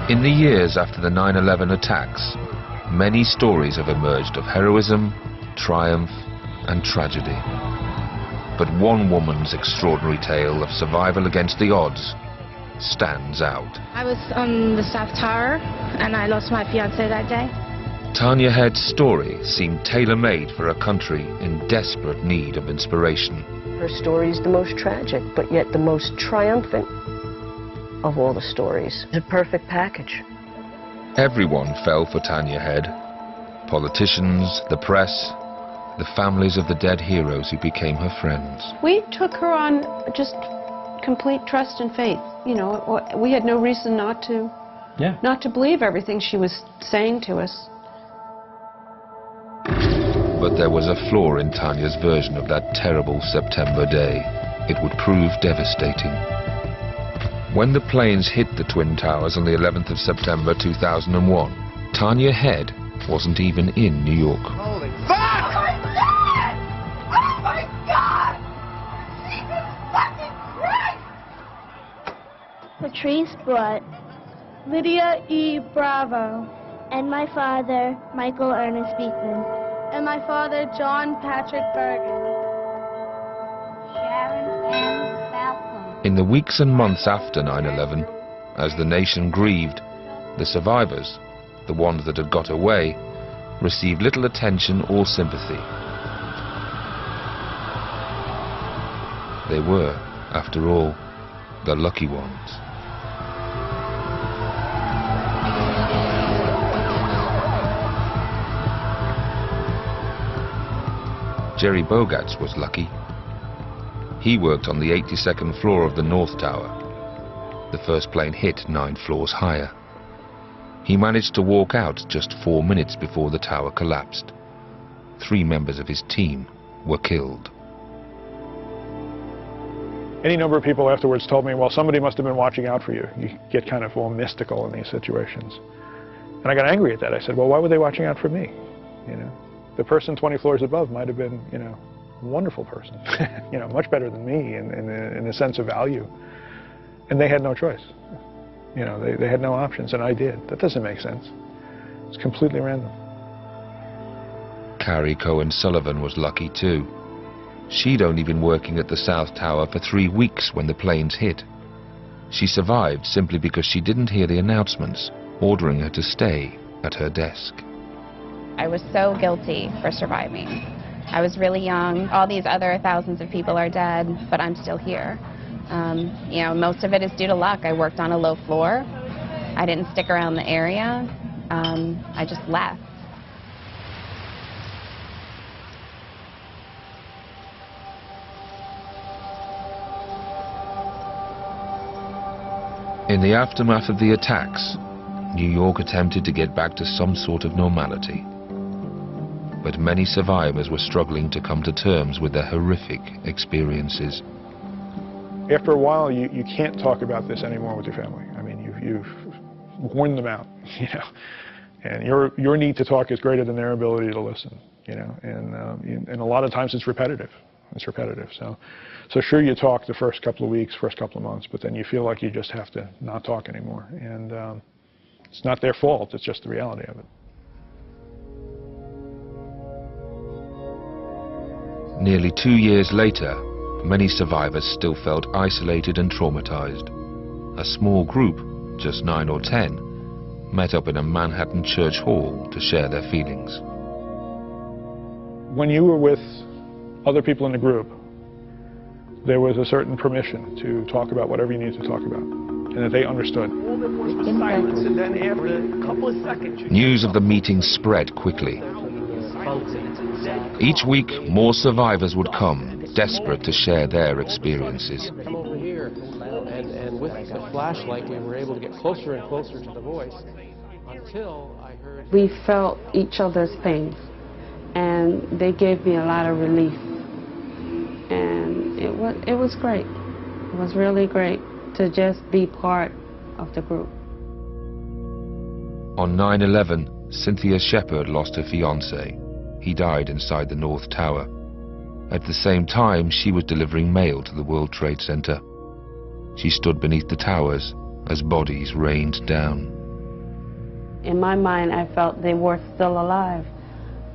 In the years after the 9/11 attacks, many stories have emerged of heroism, triumph, and tragedy. But one woman's extraordinary tale of survival against the odds stands out. I was on the South Tower, and I lost my fiancé that day. Tanya Head's story seemed tailor-made for a country in desperate need of inspiration. Her story is the most tragic, but yet the most triumphant of all the stories. It's a perfect package. Everyone fell for Tanya Head. Politicians, the press, the families of the dead heroes who became her friends. We took her on just complete trust and faith. You know, we had no reason not to believe everything she was saying to us. But there was a flaw in Tanya's version of that terrible September day. It would prove devastating. When the planes hit the Twin Towers on the 11th of September 2001, Tanya Head wasn't even in New York. Holy fuck! Oh my God! Oh my God! Jesus fucking Christ! Patrice Brutt, Lydia E. Bravo, and my father, Michael Ernest Beekman, and my father, John Patrick Bergen. Sharon M. Falcon. In the weeks and months after 9/11, as the nation grieved, the survivors, the ones that had got away, received little attention or sympathy. They were, after all, the lucky ones. Jerry Bogatz was lucky. He worked on the 82nd floor of the North Tower. The first plane hit 9 floors higher. He managed to walk out just 4 minutes before the tower collapsed. 3 members of his team were killed. Any number of people afterwards told me, well, somebody must have been watching out for you. You get kind of all mystical in these situations. And I got angry at that. I said, well, why were they watching out for me? You know, the person 20 floors above might have been, you know, a wonderful person, you know, much better than me in a sense of value. And they had no choice. You know, they had no options, and I did. That doesn't make sense. It's completely random. Carrie Cohen Sullivan was lucky too. She'd only been working at the South Tower for 3 weeks when the planes hit. She survived simply because she didn't hear the announcements ordering her to stay at her desk. I was so guilty for surviving. I was really young. All these other thousands of people are dead, but I'm still here. You know, most of it is due to luck. I worked on a low floor. I didn't stick around the area. I just left. In the aftermath of the attacks, New York attempted to get back to some sort of normality. But many survivors were struggling to come to terms with their horrific experiences. After a while, you can't talk about this anymore with your family. I mean, you've worn them out, you know. And your need to talk is greater than their ability to listen, you know. And a lot of times it's repetitive. It's repetitive. So sure, you talk the first couple of weeks, first couple of months, but then you feel like you just have to not talk anymore. And it's not their fault. It's just the reality of it. Nearly 2 years later, many survivors still felt isolated and traumatized. A small group, just 9 or 10, met up in a Manhattan church hall to share their feelings. When you were with other people in the group, there was a certain permission to talk about whatever you needed to talk about, and that they understood. Silence, and then after a couple of seconds, News of the meeting spread quickly. Each week, more survivors would come, desperate to share their experiences. Come over here, and with the flashlight, we were able to get closer and closer to the voice until I heard. We felt each other's pains, and they gave me a lot of relief. And it was great. It was really great to just be part of the group. On 9/11, Cynthia Shepard lost her fiancé. He died inside the North Tower. At the same time, she was delivering mail to the World Trade Center. She stood beneath the towers as bodies rained down. In my mind, I felt they were still alive.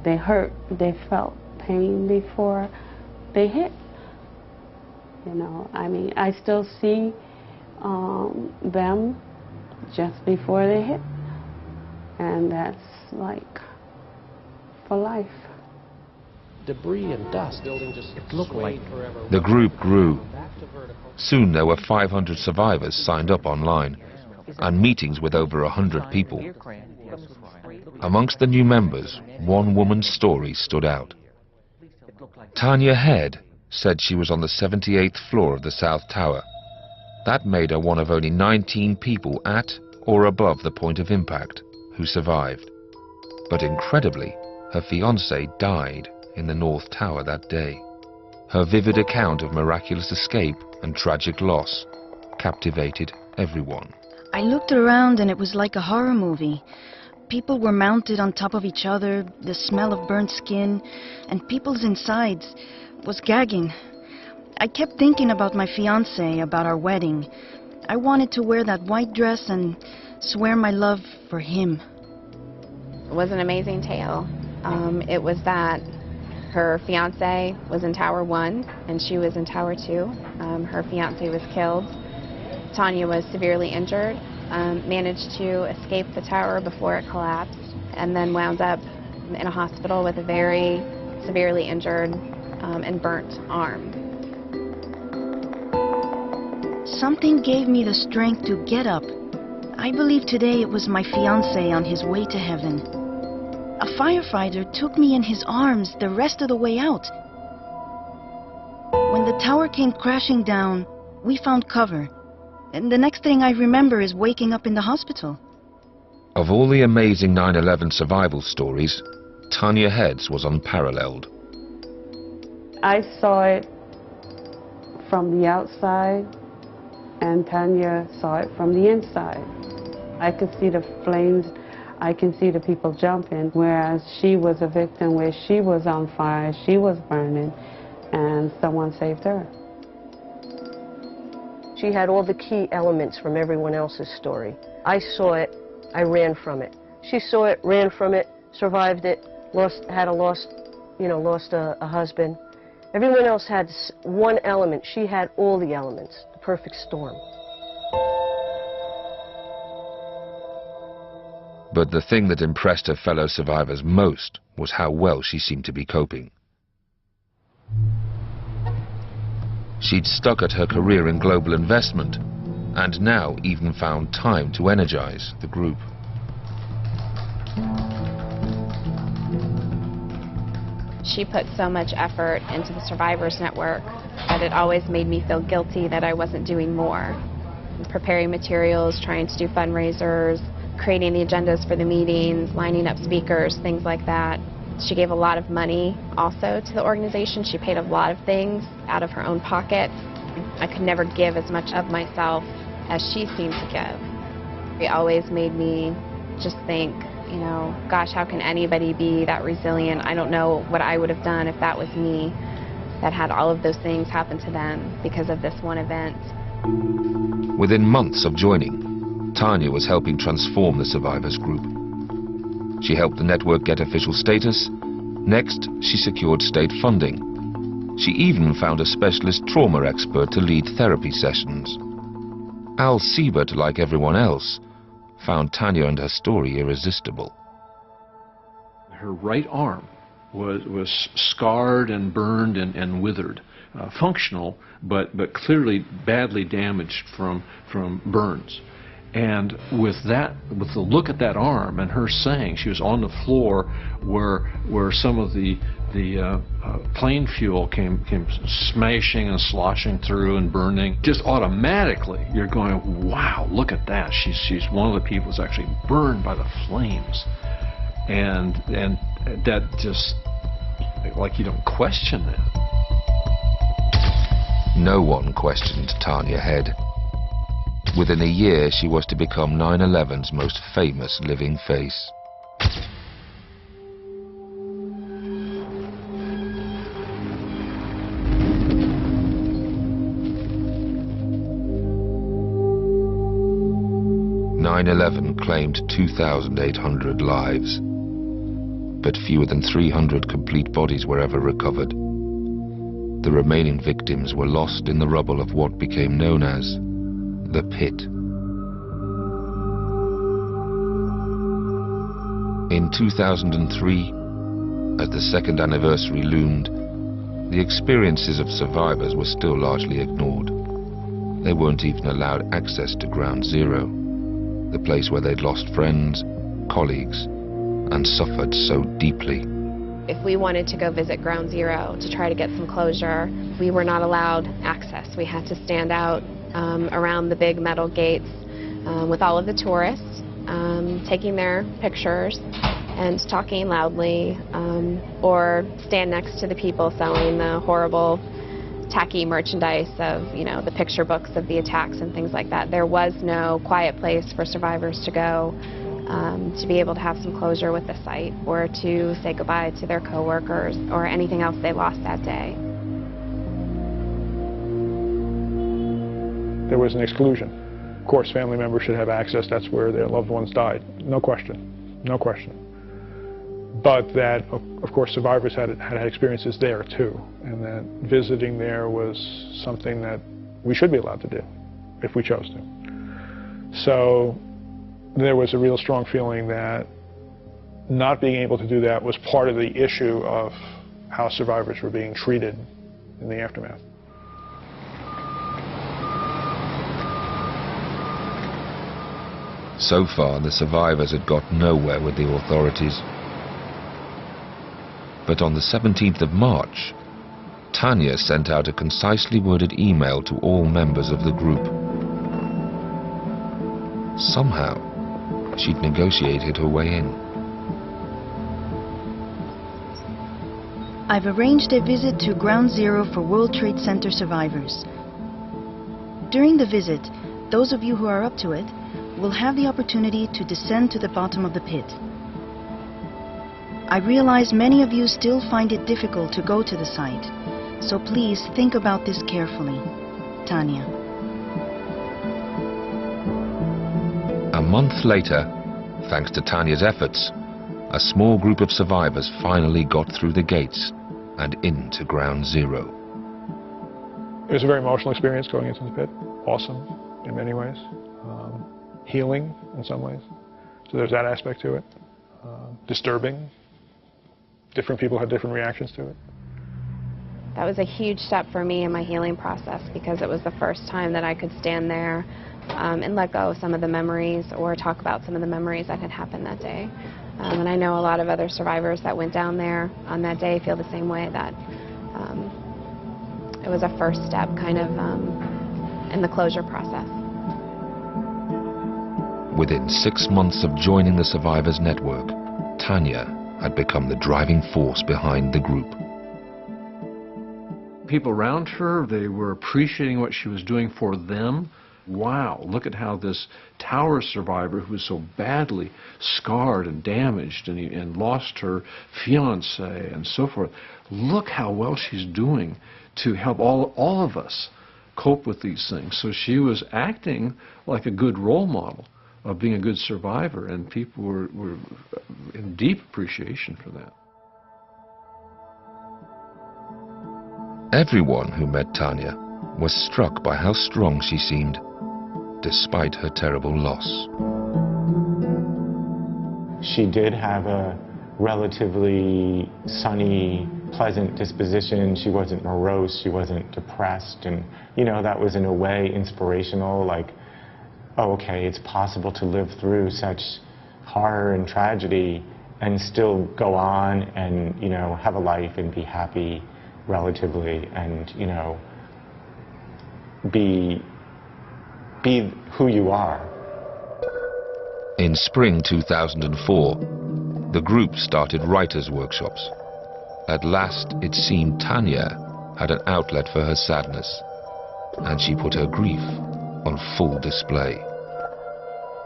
They hurt, they felt pain before they hit. You know, I mean, I still see them just before they hit. And that's like for life. Debris and dust building just looked like forever. The group grew. Soon there were 500 survivors signed up online, and meetings with over 100 people. Amongst the new members, one woman's story stood out. Tanya Head said she was on the 78th floor of the South Tower. That made her one of only 19 people at or above the point of impact who survived. But incredibly, her fiancé died in the North Tower that day. Her vivid account of miraculous escape and tragic loss captivated everyone. I looked around and it was like a horror movie. People were mounted on top of each other, the smell of burnt skin, and people's insides was gagging. I kept thinking about my fiancé, about our wedding. I wanted to wear that white dress and swear my love for him. It was an amazing tale. It was that her fiancé was in Tower 1 and she was in Tower 2. Her fiancé was killed. Tanya was severely injured, managed to escape the tower before it collapsed, and then wound up in a hospital with a very severely injured and burnt arm. Something gave me the strength to get up. I believe today it was my fiancé on his way to heaven. A firefighter took me in his arms the rest of the way out. When the tower came crashing down, we found cover. And the next thing I remember is waking up in the hospital. Of all the amazing 9/11 survival stories, Tanya Head's was unparalleled. I saw it from the outside, and Tanya saw it from the inside. I could see the flames, I can see the people jumping, whereas she was a victim where she was on fire, she was burning, and someone saved her. She had all the key elements from everyone else's story. I saw it, I ran from it. She saw it, ran from it, survived it, lost a husband. Everyone else had one element. She had all the elements, the perfect storm. But the thing that impressed her fellow survivors most was how well she seemed to be coping. She'd stuck at her career in global investment, and now even found time to energize the group. She put so much effort into the Survivors Network that it always made me feel guilty that I wasn't doing more. Preparing materials, trying to do fundraisers, creating the agendas for the meetings, lining up speakers, things like that. She gave a lot of money also to the organization. She paid a lot of things out of her own pocket. I could never give as much of myself as she seemed to give. It always made me just think, you know, gosh, how can anybody be that resilient? I don't know what I would have done if that was me that had all of those things happen to them because of this one event. Within months of joining, Tanya was helping transform the survivors group. She helped the network get official status. Next, she secured state funding. She even found a specialist trauma expert to lead therapy sessions. Al Siebert, like everyone else, found Tanya and her story irresistible. Her right arm was scarred and burned and withered. Functional, but clearly badly damaged from burns. And with the look at that arm and her saying she was on the floor where some of the plane fuel came smashing and sloshing through and burning, just automatically you're going, wow, look at that. She's one of the people who's actually burned by the flames, and that just, like, you don't question that. No one questioned Tanya Head. Within a year, she was to become 9/11's most famous living face. 9/11 claimed 2,800 lives, but fewer than 300 complete bodies were ever recovered. The remaining victims were lost in the rubble of what became known as the pit. In 2003, as the second anniversary loomed, the experiences of survivors were still largely ignored. They weren't even allowed access to Ground Zero, the place where they'd lost friends, colleagues, and suffered so deeply. If we wanted to go visit Ground Zero to try to get some closure, we were not allowed access. We had to stand out around the big metal gates with all of the tourists, taking their pictures and talking loudly, or stand next to the people selling the horrible, tacky merchandise of, you know, the picture books of the attacks and things like that. There was no quiet place for survivors to go to be able to have some closure with the site, or to say goodbye to their coworkers or anything else they lost that day. There was an exclusion. Of course, family members should have access. That's where their loved ones died. No question. No question. But that, of course, survivors had experiences there too, and that visiting there was something that we should be allowed to do if we chose to. So there was a real strong feeling that not being able to do that was part of the issue of how survivors were being treated in the aftermath. So far, the survivors had got nowhere with the authorities. But on the 17th of March, Tanya sent out a concisely worded email to all members of the group. Somehow, she'd negotiated her way in. I've arranged a visit to Ground Zero for World Trade Center survivors. During the visit, those of you who are up to it will have the opportunity to descend to the bottom of the pit. I realize many of you still find it difficult to go to the site, so please think about this carefully. Tanya. A month later, thanks to Tanya's efforts, a small group of survivors finally got through the gates and into Ground Zero. It was a very emotional experience going into the pit. Awesome in many ways. Healing in some ways. So there's that aspect to it. Disturbing. Different people had different reactions to it. That was a huge step for me in my healing process, because it was the first time that I could stand there and let go of some of the memories, or talk about some of the memories that had happened that day. And I know a lot of other survivors that went down there on that day feel the same way, that it was a first step kind of in the closure process. Within 6 months of joining the Survivors Network, Tanya had become the driving force behind the group. People around her, they were appreciating what she was doing for them. Wow, look at how this tower survivor, who was so badly scarred and damaged and lost her fiancé and so forth, look how well she's doing to help all of us cope with these things. So she was acting like a good role model of being a good survivor, and people were in deep appreciation for that. Everyone who met Tanya was struck by how strong she seemed, despite her terrible loss. She did have a relatively sunny, pleasant disposition. She wasn't morose, she wasn't depressed, and you know, that was in a way inspirational, like, oh, okay, it's possible to live through such horror and tragedy and still go on and, you know, have a life and be happy relatively, and, you know, be who you are. In spring 2004, the group started writers' workshops. At last, it seemed Tanya had an outlet for her sadness, and she put her grief on full display.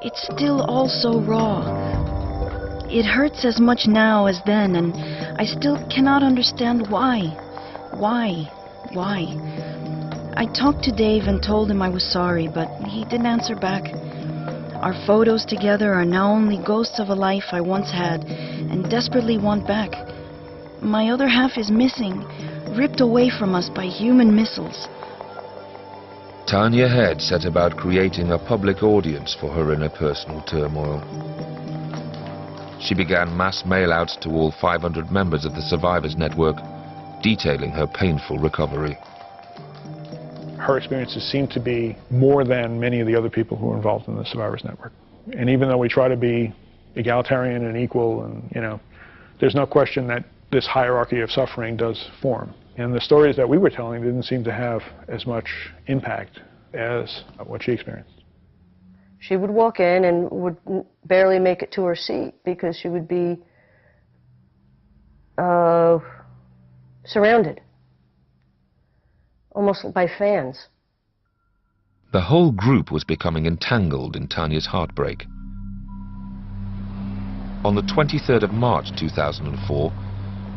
It's still all so raw. It hurts as much now as then, and I still cannot understand why. Why? I talked to Dave and told him I was sorry, but he didn't answer back. Our photos together are now only ghosts of a life I once had and desperately want back. My other half is missing, ripped away from us by human missiles. Tanya Head set about creating a public audience for her interpersonal turmoil. She began mass mail-outs to all 500 members of the Survivors Network, detailing her painful recovery. Her experiences seem to be more than many of the other people who are involved in the Survivors Network. And even though we try to be egalitarian and equal, and, you know, there's no question that this hierarchy of suffering does form. And the stories that we were telling didn't seem to have as much impact as what she experienced. She would walk in and would barely make it to her seat because she would be surrounded, almost by fans. The whole group was becoming entangled in Tanya's heartbreak. On the 23rd of March 2004,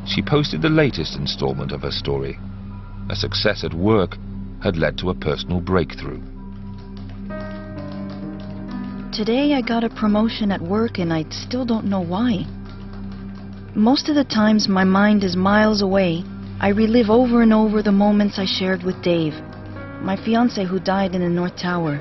she posted the latest installment of her story. A success at work had led to a personal breakthrough. Today I got a promotion at work and I still don't know why. Most of the times my mind is miles away. I relive over and over the moments I shared with Dave, my fiancé who died in the North Tower.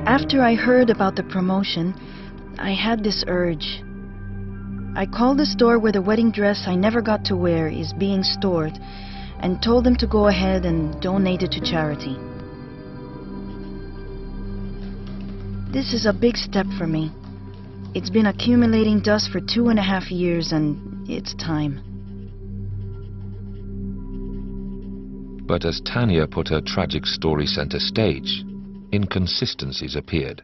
After I heard about the promotion, I had this urge. I called the store where the wedding dress I never got to wear is being stored and told them to go ahead and donate it to charity. This is a big step for me. It's been accumulating dust for 2.5 years and it's time. But as Tanya put her tragic story center stage, inconsistencies appeared.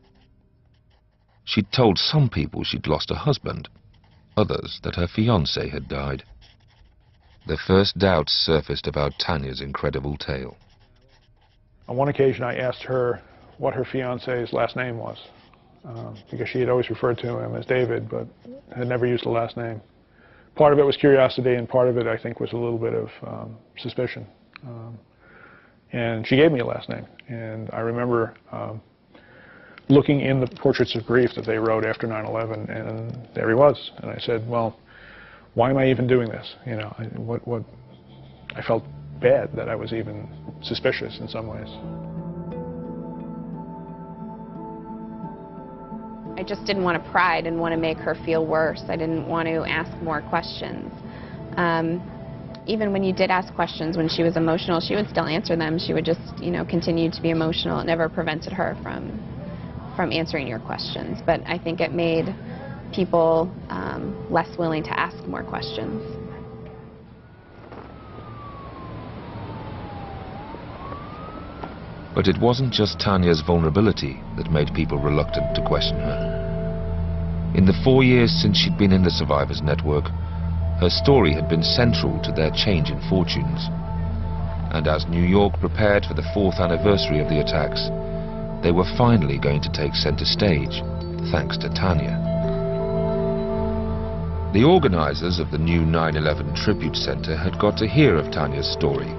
She'd told some people she'd lost a husband, others that her fiancé had died. The first doubts surfaced about Tanya's incredible tale. On one occasion I asked her what her fiancé's last name was, because she had always referred to him as David, but had never used the last name. Part of it was curiosity, and part of it, I think, was a little bit of suspicion. And she gave me a last name, and I remember looking in the portraits of grief that they wrote after 9/11, and there he was. And I said, well, why am I even doing this? You know, I felt bad that I was even suspicious in some ways. I just didn't want to pry, I didn't want to make her feel worse. I didn't want to ask more questions. Even when you did ask questions, when she was emotional, she would still answer them. She would just, you know, continue to be emotional. It never prevented her from answering your questions. But I think it made people less willing to ask more questions. But it wasn't just Tanya's vulnerability that made people reluctant to question her. In the 4 years since she'd been in the Survivors Network, her story had been central to their change in fortunes. And as New York prepared for the 4th anniversary of the attacks, they were finally going to take center stage, thanks to Tanya. The organizers of the new 9/11 Tribute Center had got to hear of Tanya's story.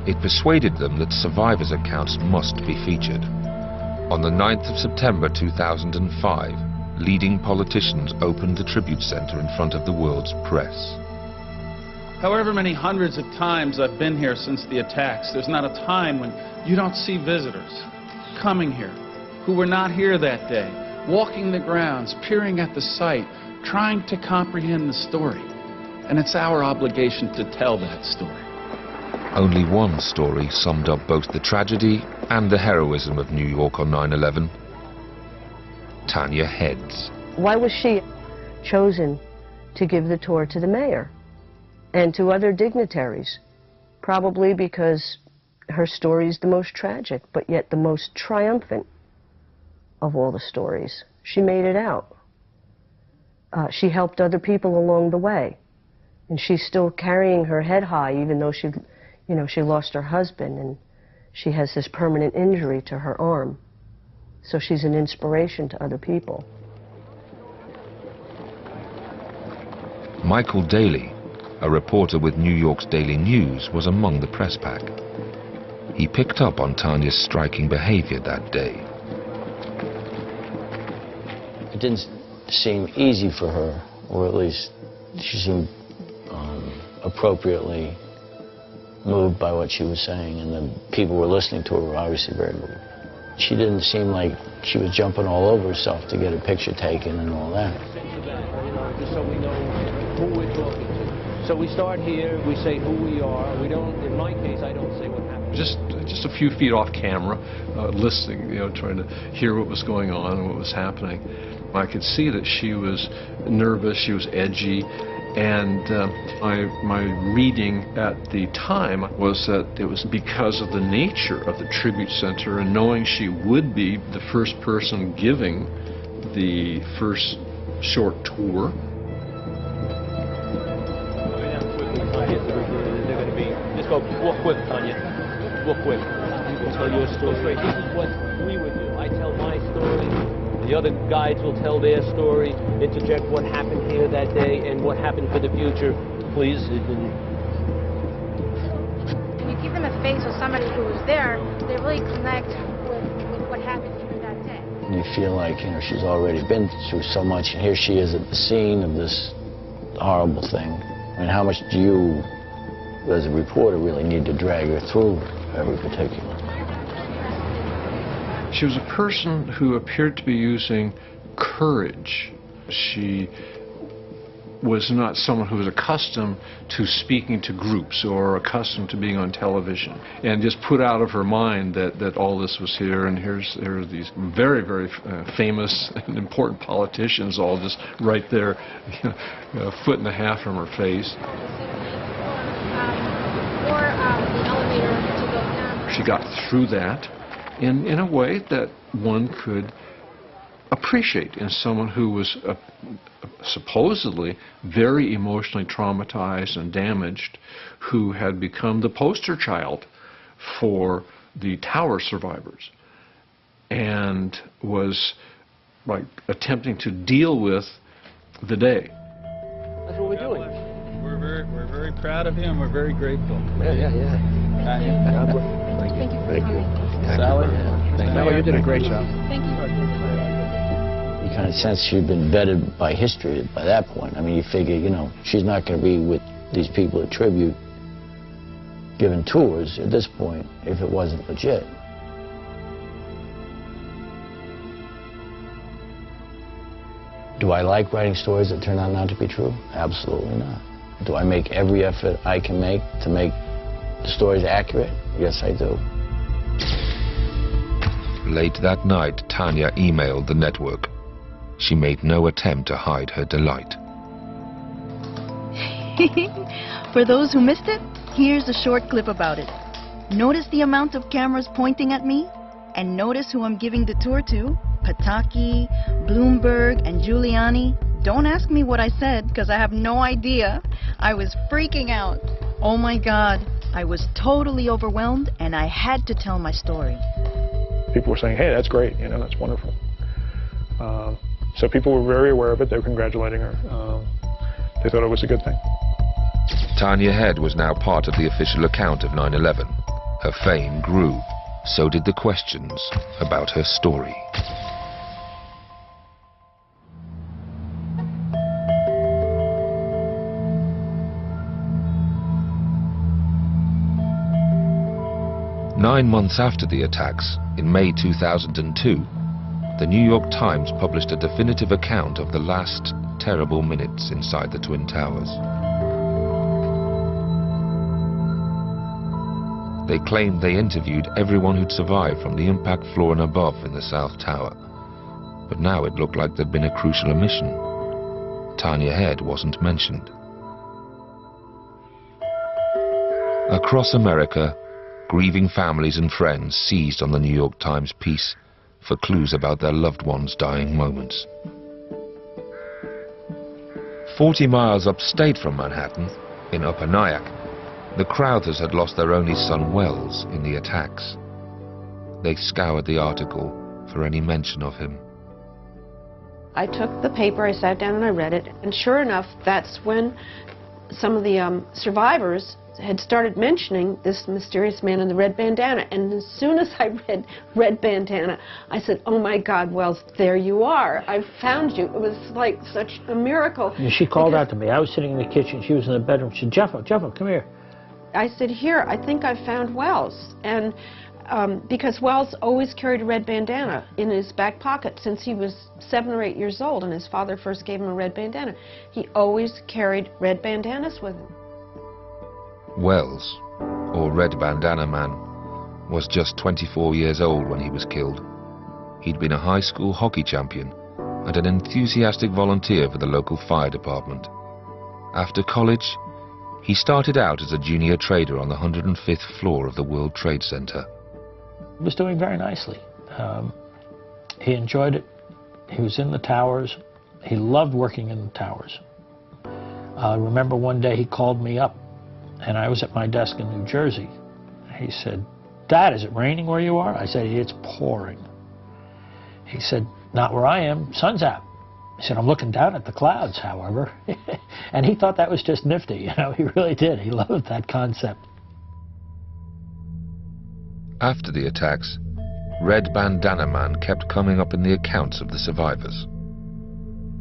It persuaded them that survivors' accounts must be featured. On the 9th of September 2005, leading politicians opened the Tribute Center in front of the world's press. However many hundreds of times I've been here since the attacks, there's not a time when you don't see visitors coming here who were not here that day, walking the grounds, peering at the site, trying to comprehend the story. And it's our obligation to tell that story. Only one story summed up both the tragedy and the heroism of New York on 9/11. Tanya Head's. Why was she chosen to give the tour to the mayor and to other dignitaries? Probably because her story is the most tragic, but yet the most triumphant of all the stories. She made it out. She helped other people along the way, and she's still carrying her head high, even though she lost her husband, and she has this permanent injury to her arm. So she's an inspiration to other people. Michael Daly, a reporter with New York's Daily News, was among the press pack. He picked up on Tanya's striking behavior that day. It didn't seem easy for her, or at least she seemed appropriately moved by what she was saying, and the people who were listening to her were obviously very moved. She didn't seem like she was jumping all over herself to get a picture taken and all that. Just so we know who we're talking to. So we start here, we say who we are. We don't, in my case, I don't say what happened. Just a few feet off camera, listening, trying to hear what was going on and what was happening. I could see that she was nervous, she was edgy, and my reading at the time was that it was because of the nature of the tribute center and knowing she would be the first person giving the first short tour. They're going to be, just go, walk quick, Tanya, walk quick. You can tell your story. This is what we would do. I tell my story. The other guides will tell their story, interject what happened here that day and what happened for the future. Please. When you give them a face of somebody who was there, they really connect with what happened here that day. You feel like, she's already been through so much, and here she is at the scene of this horrible thing. I mean, how much do you, as a reporter, really need to drag her through every particular? She was a person who appeared to be using courage. She was not someone who was accustomed to speaking to groups or accustomed to being on television, and just put out of her mind that all this was here, and here are these very, very famous and important politicians all just right there, a foot and a half from her face. The elevator to go down. She got through that in a way that one could appreciate in someone who was supposedly very emotionally traumatized and damaged, who had become the poster child for the tower survivors and was like attempting to deal with the day. That's what we're doing. We're very proud of you, and we're very grateful. Yeah. Thank you. Thank you. Sally? Sally, you did a great job. Thank you. You kind of sense she'd been vetted by history by that point. I mean, you figure, she's not going to be with these people at tribute giving tours at this point if it wasn't legit. Do I like writing stories that turn out not to be true? Absolutely not. Do I make every effort I can make to make the stories accurate? Yes, I do. Late that night, Tanya emailed the network. She made no attempt to hide her delight. For those who missed it, here's a short clip about it. Notice the amount of cameras pointing at me? And notice who I'm giving the tour to? Pataki, Bloomberg, and Giuliani. Don't ask me what I said, because I have no idea. I was freaking out. Oh my God, I was totally overwhelmed, and I had to tell my story. People were saying, hey, that's great, that's wonderful. So people were very aware of it. They were congratulating her. They thought it was a good thing. Tanya Head was now part of the official account of 9/11. Her fame grew. So did the questions about her story. Nine months after the attacks, in May 2002, the New York Times published a definitive account of the last terrible minutes inside the Twin Towers. They claimed they interviewed everyone who'd survived from the impact floor and above in the South Tower. But now it looked like there'd been a crucial omission. Tanya Head wasn't mentioned. Across America, grieving families and friends seized on the New York Times piece for clues about their loved ones' dying moments. 40 miles upstate from Manhattan, in Upper Nyack, the Crowthers had lost their only son Wells in the attacks. They scoured the article for any mention of him. I took the paper, I sat down and I read it, and sure enough, that's when some of the survivors had started mentioning this mysterious man in the red bandana. And as soon as I read red bandana, I said, oh my God, Wells, there you are. I found you. It was like such a miracle. And she called out to me. I was sitting in the kitchen. She was in the bedroom. She said, Jeffo, come here. I said, here, I think I found Wells. And because Wells always carried a red bandana in his back pocket since he was 7 or 8 years old, and his father first gave him a red bandana. He always carried red bandanas with him. Wells, or Red Bandana Man, was just 24 years old when he was killed. He'd been a high school hockey champion and an enthusiastic volunteer for the local fire department. After college, he started out as a junior trader on the 105th floor of the World Trade Center. He was doing very nicely. He enjoyed it. He was in the towers. He loved working in the towers. I remember one day he called me up, and I was at my desk in New Jersey. He said, Dad, is it raining where you are? I said, it's pouring. He said, not where I am, sun's out. He said, I'm looking down at the clouds, however. And he thought that was just nifty, you know, he really did. He loved that concept. After the attacks, Red Bandana Man kept coming up in the accounts of the survivors.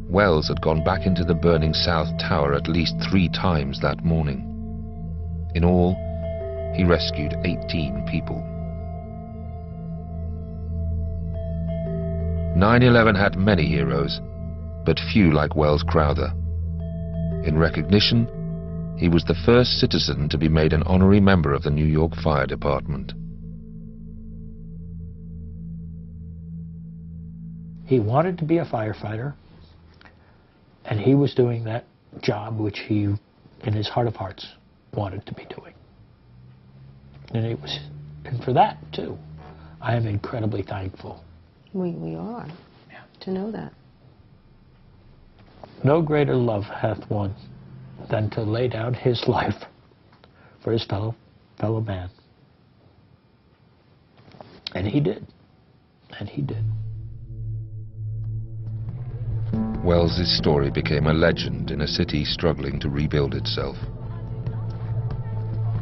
Wells had gone back into the burning South Tower at least 3 times that morning. In all, he rescued 18 people. 9/11 had many heroes, but few like Wells Crowther. In recognition, he was the first citizen to be made an honorary member of the New York Fire Department. He wanted to be a firefighter, and he was doing that job which he, in his heart of hearts, wanted to be doing. And for that, too, I am incredibly thankful. We are, to know that. No greater love hath one than to lay down his life for his fellow man. And he did. And he did. Wells's story became a legend in a city struggling to rebuild itself.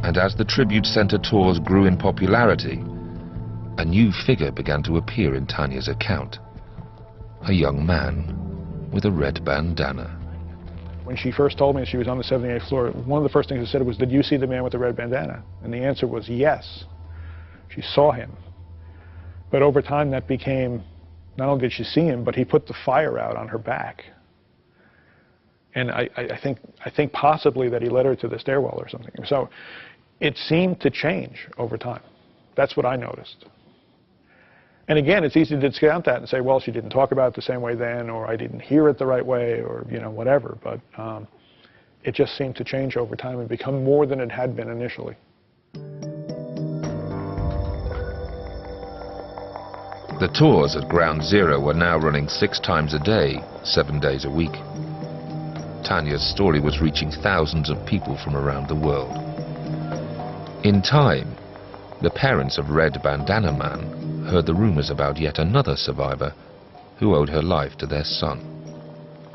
And as the tribute center tours grew in popularity, a new figure began to appear in Tanya's account. A young man with a red bandana. When she first told me she was on the 78th floor, one of the first things I said was, did you see the man with the red bandana? And the answer was yes. She saw him. But over time that became, not only did she see him, but he put the fire out on her back. And I think possibly that he led her to the stairwell or something. So it seemed to change over time. That's what I noticed. And again, it's easy to discount that and say, well, she didn't talk about it the same way then, or I didn't hear it the right way, or, you know, whatever. But it just seemed to change over time and become more than it had been initially. The tours at Ground Zero were now running 6 times a day, 7 days a week. Tanya's story was reaching thousands of people from around the world. In time, the parents of Red Bandana Man heard the rumors about yet another survivor who owed her life to their son.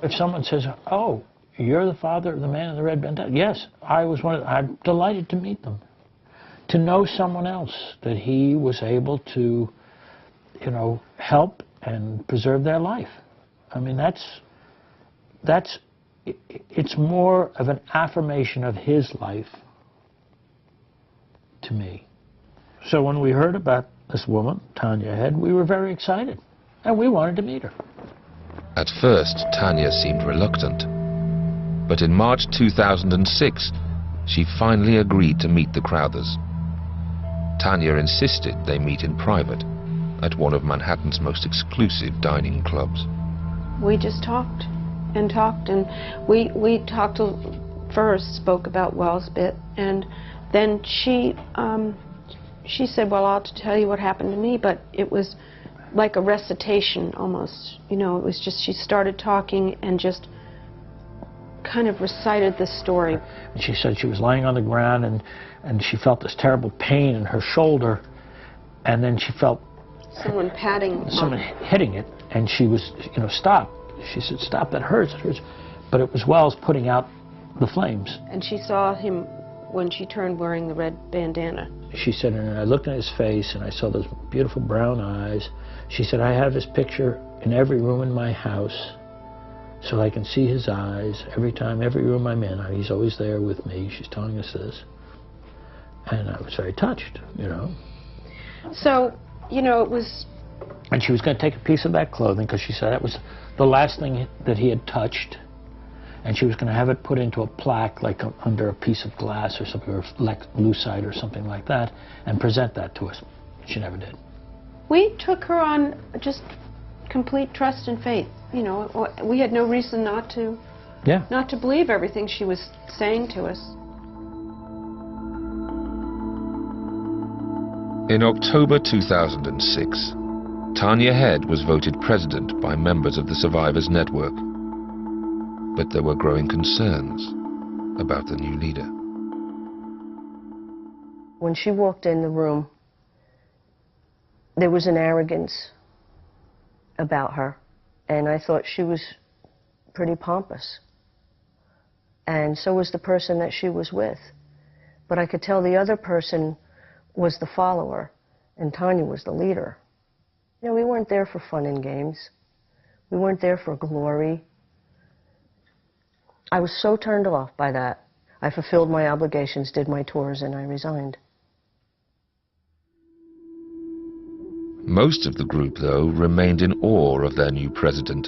If someone says, oh, you're the father of the man in the red bandana, yes, I was one of them. I'm delighted to meet them. To know someone else, that he was able to, you know, help and preserve their life. I mean, it's more of an affirmation of his life to me. So when we heard about this woman, Tanya Head, we were very excited, and we wanted to meet her. At first, Tanya seemed reluctant, but in March 2006, she finally agreed to meet the Crowthers. Tanya insisted they meet in private at one of Manhattan's most exclusive dining clubs. We just talked and talked, and we talked first, spoke about Wells a bit, and then she said, well, I'll tell you what happened to me, but it was like a recitation almost. You know, it was just, she started talking and just kind of recited the story. And she said she was lying on the ground and she felt this terrible pain in her shoulder, and then she felt someone patting, someone hitting it, and she was, you know, stop. She said, stop, that hurts, it hurts. But it was Wells putting out the flames. And she saw him when she turned wearing the red bandana. She said, and I looked at his face and I saw those beautiful brown eyes. She said, I have his picture in every room in my house so I can see his eyes every time, every room I'm in. He's always there with me. She's telling us this. And I was very touched, you know. So, you know, it was... And she was going to take a piece of that clothing because she said that was the last thing that he had touched. And she was going to have it put into a plaque, like under a piece of glass or something, or like lucite or something like that, and present that to us. She never did. We took her on just complete trust and faith. You know, we had no reason not to believe everything she was saying to us. In October 2006, Tanya Head was voted president by members of the Survivors Network. But there were growing concerns about the new leader. When she walked in the room, there was an arrogance about her, and I thought she was pretty pompous. And so was the person that she was with. But I could tell the other person was the follower, and Tanya was the leader. You know, we weren't there for fun and games. We weren't there for glory. I was so turned off by that. I fulfilled my obligations, did my tours, and I resigned. Most of the group, though, remained in awe of their new president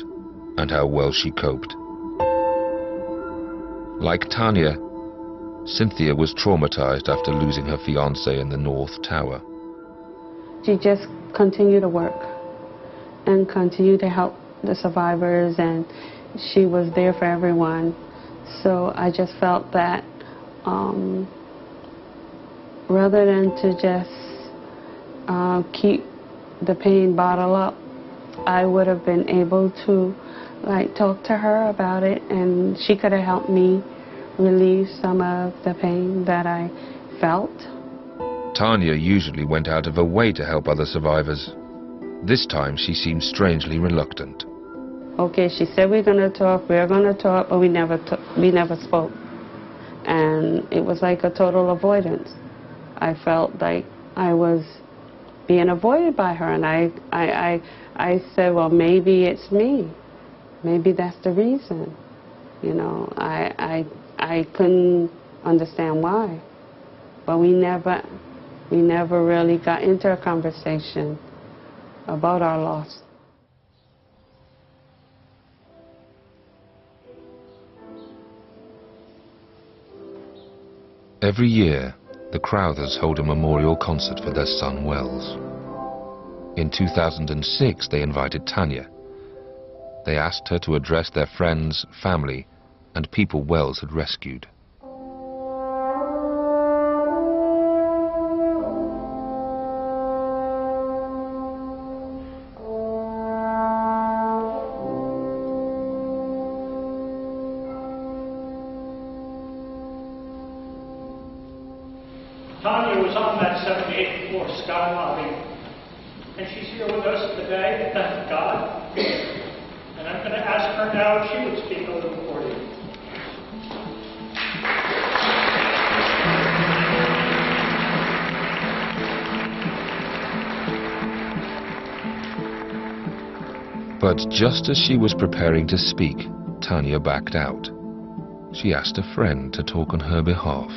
and how well she coped. Like Tanya, Cynthia was traumatized after losing her fiancé in the North Tower. She just continued to work and continued to help the survivors, and she was there for everyone. So I just felt that rather than to just keep the pain bottled up, I would have been able to talk to her about it, and she could have helped me relieve some of the pain that I felt. Tanya usually went out of her way to help other survivors. This time she seemed strangely reluctant. Okay, she said we're going to talk, but we never spoke. And it was like a total avoidance. I felt like I was being avoided by her, and I said, well, maybe it's me. Maybe that's the reason. You know, I couldn't understand why. But we never really got into a conversation about our loss. Every year, the Crowthers hold a memorial concert for their son Wells. In 2006, they invited Tanya. They asked her to address their friends, family, and people Wells had rescued. Tanya was on that 78th floor sky lobby, and she's here with us today, thank God. And I'm going to ask her now if she would speak a little for you. But just as she was preparing to speak, Tanya backed out. She asked a friend to talk on her behalf.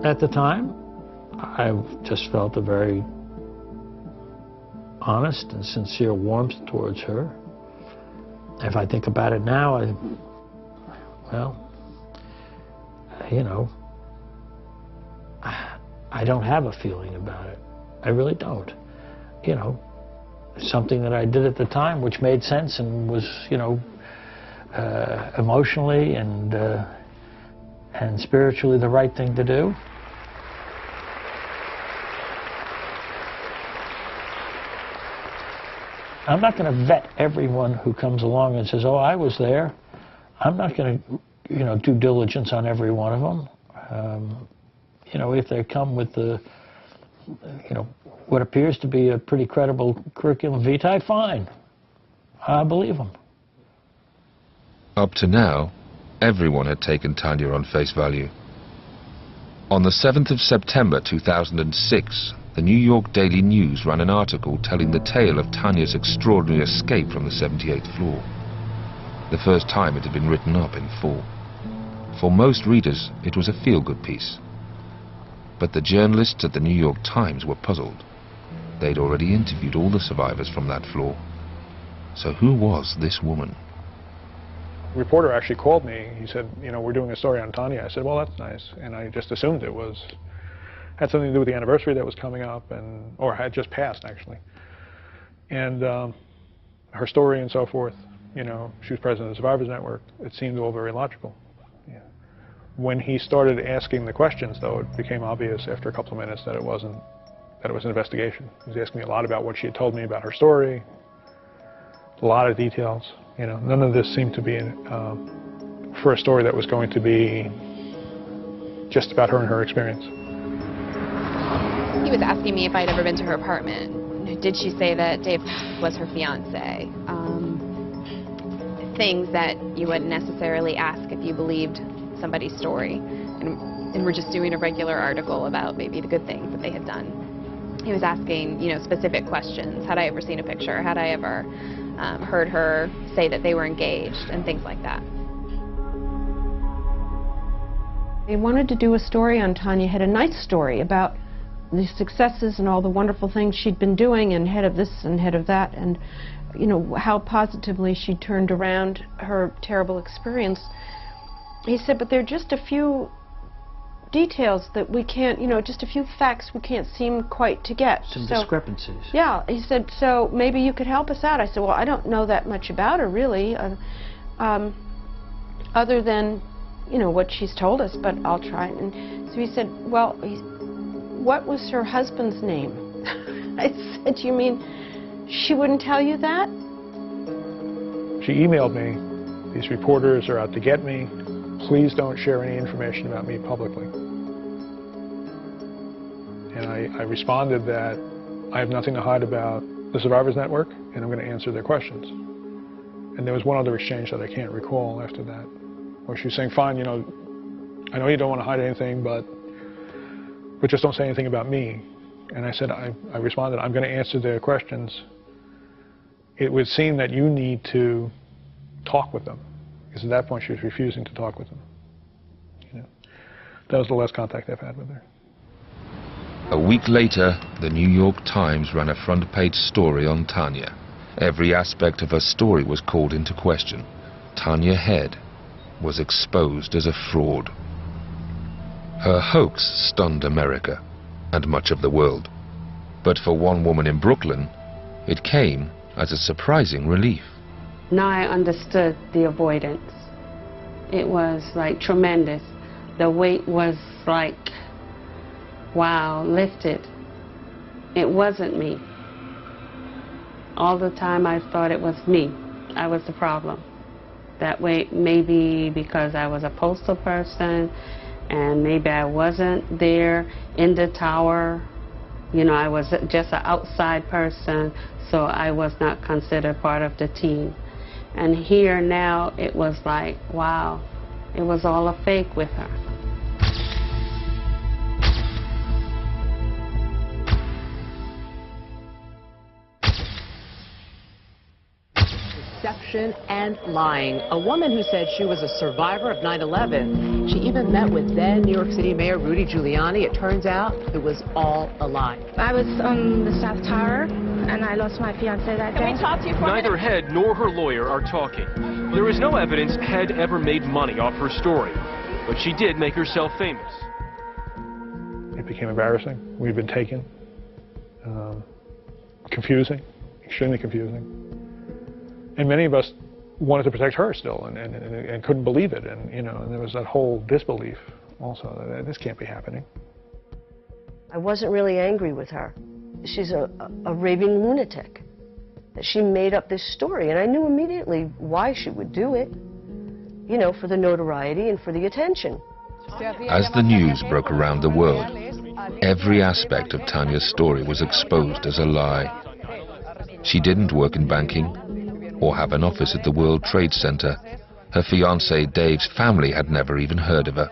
At the time, I just felt a very honest and sincere warmth towards her. If I think about it now, you know, I don't have a feeling about it. I really don't. You know, something that I did at the time which made sense and was, you know, emotionally and spiritually the right thing to do. I'm not going to vet everyone who comes along and says, oh, I was there. I'm not going to, you know, do diligence on every one of them. You know, if they come with the, you know, what appears to be a pretty credible curriculum vitae, fine. I believe them. Up to now, everyone had taken Tanya on face value. On the 7th of September 2006, the New York Daily News ran an article telling the tale of Tanya's extraordinary escape from the 78th floor. The first time it had been written up in full. For most readers, it was a feel-good piece. But the journalists at the New York Times were puzzled. They'd already interviewed all the survivors from that floor. So who was this woman? The reporter actually called me. He said, you know, we're doing a story on Tanya. I said, well, that's nice. And I just assumed it had something to do with the anniversary that was coming up, or had just passed, actually. And her story and so forth, you know, she was president of the Survivors Network. It seemed all very logical. Yeah. When he started asking the questions, though, it became obvious after a couple of minutes that it was an investigation. He was asking me a lot about what she had told me about her story, a lot of details. You know, none of this seemed to be for a story that was going to be just about her and her experience. He was asking me if I'd ever been to her apartment. Did she say that Dave was her fiance? Things that you wouldn't necessarily ask if you believed somebody's story. And we're just doing a regular article about maybe the good things that they had done. He was asking, you know, specific questions. Had I ever seen a picture? Had I ever heard her say that they were engaged and things like that. They wanted to do a story on Tanya, had a nice story about the successes and all the wonderful things she'd been doing, and head of this and head of that, and you know how positively she turned around her terrible experience. He said, but there are just a few details that we can't, you know, just a few facts we can't seem quite to get. Some discrepancies. Yeah, he said, so maybe you could help us out. I said, well, I don't know that much about her, really, other than, you know, what she's told us, but I'll try. And so he said, well, what was her husband's name? I said, you mean she wouldn't tell you that? She emailed me, these reporters are out to get me. Please don't share any information about me publicly. And I responded that I have nothing to hide about the Survivors Network, and I'm going to answer their questions. And there was one other exchange that I can't recall after that, where she was saying, fine, you know you don't want to hide anything, but just don't say anything about me. And I said, I responded, I'm going to answer their questions. It would seem that you need to talk with them. Because at that point she was refusing to talk with them. You know, that was the last contact I've had with her. A week later, the New York Times ran a front-page story on Tanya. Every aspect of her story was called into question. Tanya Head was exposed as a fraud. Her hoax stunned America and much of the world. But for one woman in Brooklyn, it came as a surprising relief. Now I understood the avoidance. It was like tremendous. The weight was like, wow, lifted. It wasn't me. All the time I thought it was me. I was the problem. That way, maybe because I was a postal person and maybe I wasn't there in the tower. You know, I was just an outside person, so I was not considered part of the team. And here now, it was like, wow, it was all a fake with her. Deception and lying. A woman who said she was a survivor of 9/11. She even met with then New York City Mayor Rudy Giuliani. It turns out it was all a lie. I was on the South Tower, and I lost my fiance that day. Can we talk to you for a minute? Neither Head nor her lawyer are talking. There is no evidence Head ever made money off her story, but she did make herself famous. It became embarrassing. We'd been taken. Confusing, extremely confusing. And many of us wanted to protect her still, and couldn't believe it, and you know, and there was that whole disbelief also that this can't be happening. I wasn't really angry with her. She's a raving lunatic. She made up this story, and I knew immediately why she would do it. You know, for the notoriety and for the attention. As the news broke around the world, every aspect of Tanya's story was exposed as a lie. She didn't work in banking or have an office at the World Trade Center. her fiancé Dave's family had never even heard of her.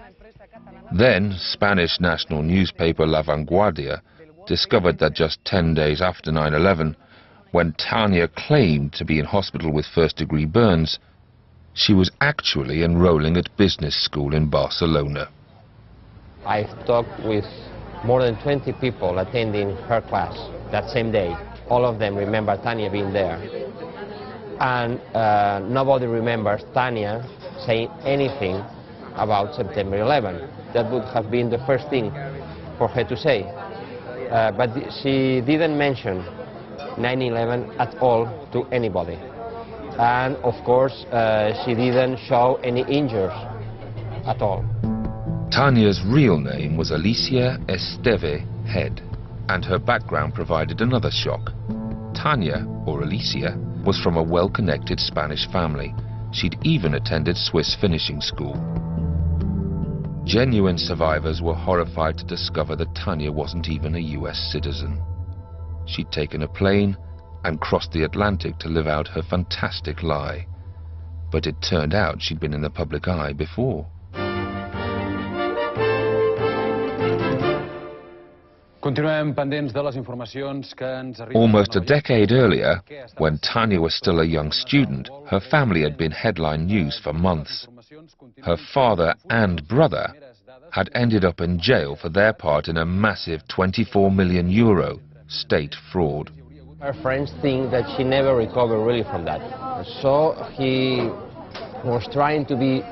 Then, Spanish national newspaper La Vanguardia discovered that just 10 days after 9/11, when Tanya claimed to be in hospital with first-degree burns, she was actually enrolling at business school in Barcelona. I've talked with more than 20 people attending her class that same day. All of them remember Tanya being there. And nobody remembers Tanya saying anything about September 11. That would have been the first thing for her to say. But she didn't mention 9/11 at all to anybody. And of course, she didn't show any injuries at all. Tanya's real name was Alicia Esteve Head, and her background provided another shock. Tanya, or Alicia, was from a well-connected Spanish family. She'd even attended Swiss finishing school. Genuine survivors were horrified to discover that Tanya wasn't even a US citizen. She'd taken a plane and crossed the Atlantic to live out her fantastic lie. But it turned out she'd been in the public eye before. Almost a decade earlier, when Tanya was still a young student, her family had been headline news for months. Her father and brother had ended up in jail for their part in a massive €24 million state fraud. Her friends think that she never recovered really from that. So he was trying to be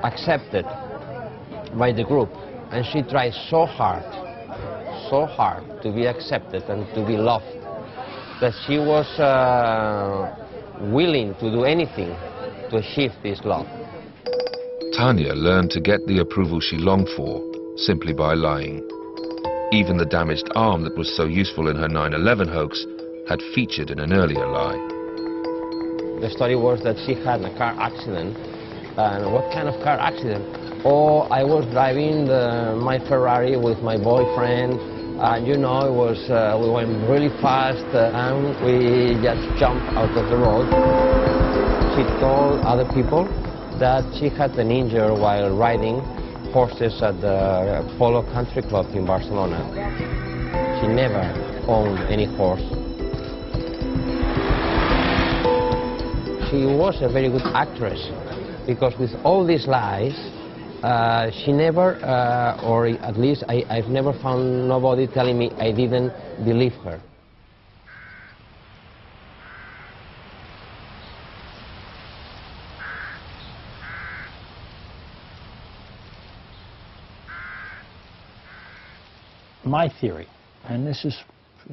accepted by the group, and she tried so hard to be accepted and to be loved, that she was willing to do anything to achieve this love. Tanya learned to get the approval she longed for simply by lying. Even the damaged arm that was so useful in her 9/11 hoax had featured in an earlier lie. The story was that she had a car accident. And what kind of car accident? Oh, I was driving my Ferrari with my boyfriend, and you know, it was, we went really fast, and we just jumped out of the road. She told other people that she had an injury while riding horses at the Polo Country Club in Barcelona. She never owned any horse. She was a very good actress, because with all these lies, she never, or at least I've never found nobody telling me I didn't believe her. My theory, and this is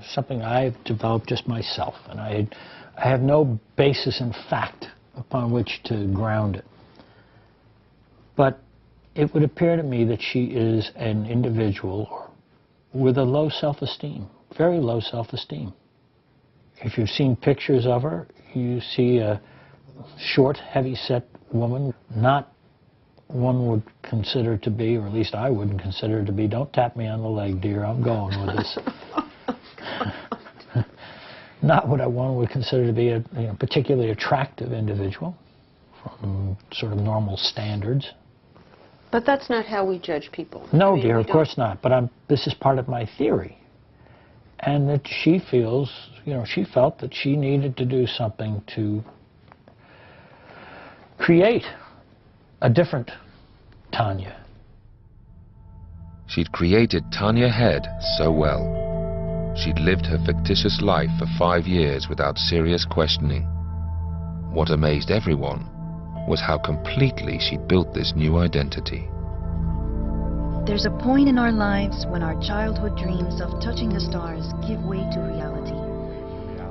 something I've developed just myself, and I have no basis in fact upon which to ground it, but it would appear to me that she is an individual with a low self-esteem, very low self-esteem. If you've seen pictures of her, you see a short, heavy-set woman, not one would consider to be, or at least I wouldn't consider to be, don't tap me on the leg, dear, I'm going with this. Not what one would consider to be a particularly attractive individual from sort of normal standards. But that's not how we judge people. No, dear, of course not. But this is part of my theory. And that she feels, she felt that she needed to do something to create a different Tanya. She'd created Tanya Head so well. She'd lived her fictitious life for 5 years without serious questioning. What amazed everyone was how completely she'd built this new identity. There's a point in our lives when our childhood dreams of touching the stars give way to reality.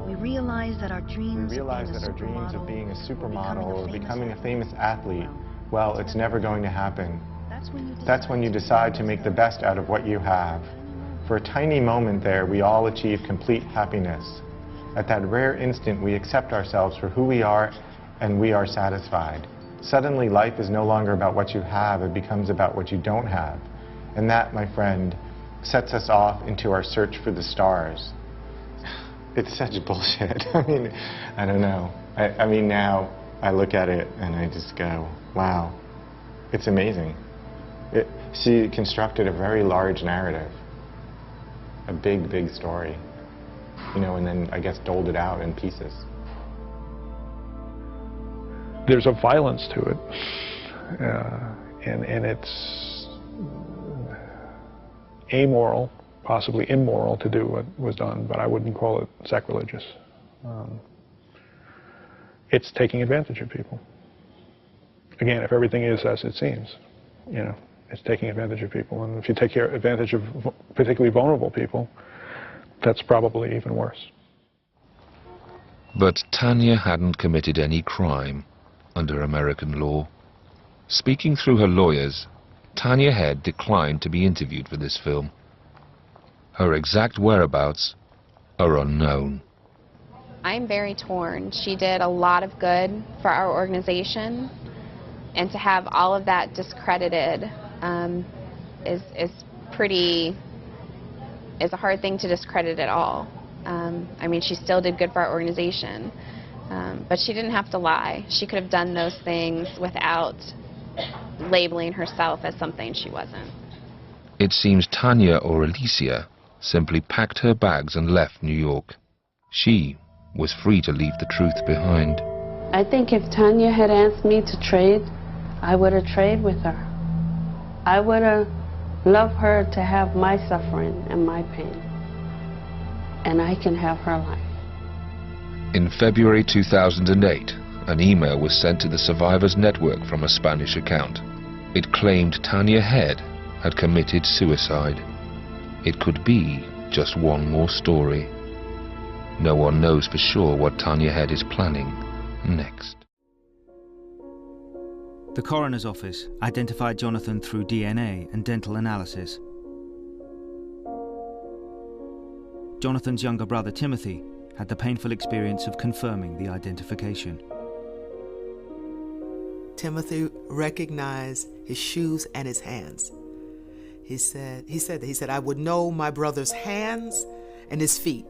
We realize that our dreams of being a supermodel or becoming a famous athlete, well, it's never going to happen. That's when you decide to make the best out of what you have. For a tiny moment there, we all achieve complete happiness. At that rare instant, we accept ourselves for who we are, and we are satisfied. Suddenly, life is no longer about what you have, it becomes about what you don't have. And that, my friend, sets us off into our search for the stars. It's such bullshit. I mean, I don't know. I mean, now, I look at it and I just go, wow, it's amazing. She constructed a very large narrative, a big, big story, you know, and then I guess doled it out in pieces. There's a violence to it, and it's amoral, possibly immoral to do what was done, but I wouldn't call it sacrilegious. It's taking advantage of people. Again, if everything is as it seems, you know, it's taking advantage of people. And if you take advantage of particularly vulnerable people, that's probably even worse. But Tanya hadn't committed any crime under American law. Speaking through her lawyers, Tanya Head declined to be interviewed for this film. Her exact whereabouts are unknown. I'm very torn. She did a lot of good for our organization, and to have all of that discredited is a hard thing to discredit at all. I mean, she still did good for our organization, but she didn't have to lie. She could have done those things without labeling herself as something she wasn't. It seems Tanya or Alicia simply packed her bags and left New York. She was free to leave the truth behind. I think if Tanya had asked me to trade, I would have traded with her. I would have loved her to have my suffering and my pain, and I can have her life. In February 2008, an email was sent to the Survivors Network from a Spanish account. It claimed Tanya Head had committed suicide. It could be just one more story. No one knows for sure what Tanya Head is planning next. The coroner's office identified Jonathan through DNA and dental analysis. Jonathan's younger brother Timothy had the painful experience of confirming the identification. Timothy recognized his shoes and his hands. He said, I would know my brother's hands and his feet